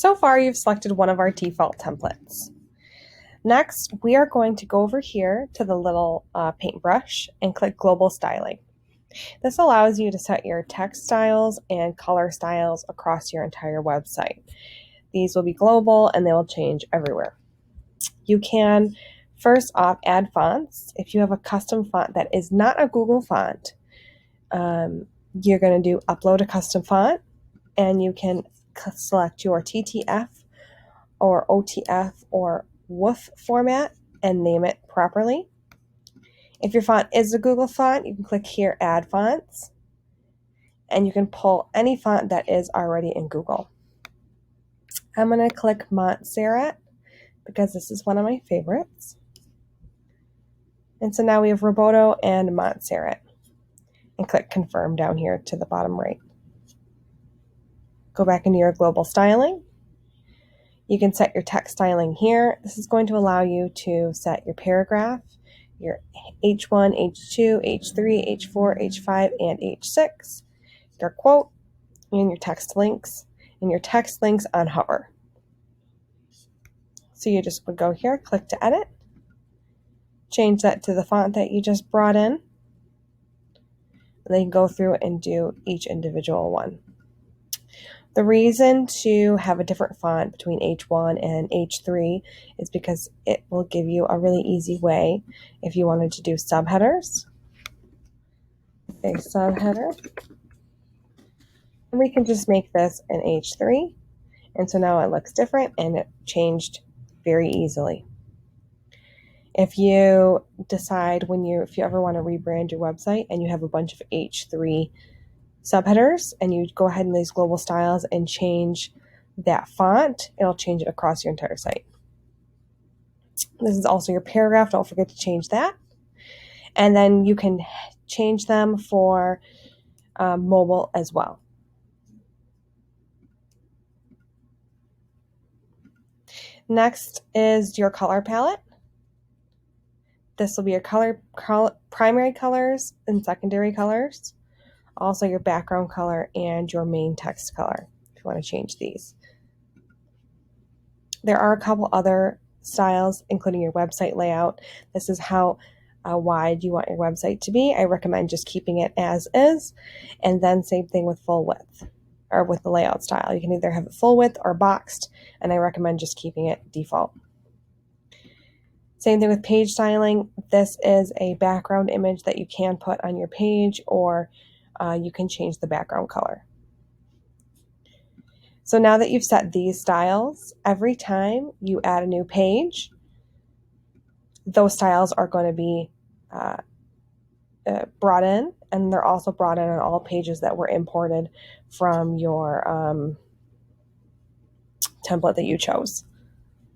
So far, you've selected one of our default templates. Next, we are going to go over here to the little paintbrush and click Global Styling. This allows you to set your text styles and color styles across your entire website. These will be global and they will change everywhere. You can first off add fonts. If you have a custom font that is not a Google font, you're going to do Upload a Custom Font, and you can select your TTF or OTF or WOOF format and name it properly. If your font is a Google font, you can click here, Add Fonts, and you can pull any font that is already in Google. I'm going to click Montserrat because this is one of my favorites. And so now we have Roboto and Montserrat. And click Confirm down here to the bottom right. Go back into your global styling. You can set your text styling here. This is going to allow you to set your paragraph, your H1, H2, H3, H4, H5, and H6, your quote, and your text links, and your text links on hover. So you just would go here, click to edit, change that to the font that you just brought in, and then go through and do each individual one. The reason to have a different font between H1 and H3 is because it will give you a really easy way if you wanted to do subheaders. A subheader. And we can just make this an H3. And so now it looks different and it changed very easily. If you decide if you ever want to rebrand your website and you have a bunch of H3 subheaders and you go ahead in these global styles and change that font, it'll change it across your entire site. This is also your paragraph. Don't forget to change that. And then you can change them for mobile as well. Next is your color palette. This will be your primary colors and secondary colors. Also your background color and your main text color, if you want to change these. There are a couple other styles, including your website layout. This is how wide you want your website to be. I recommend just keeping it as is. And then same thing with full width, or with the layout style. You can either have it full width or boxed, and I recommend just keeping it default. Same thing with page styling. This is a background image that you can put on your page, or you can change the background color. So now that you've set these styles, every time you add a new page, those styles are going to be brought in, and they're also brought in on all pages that were imported from your template that you chose.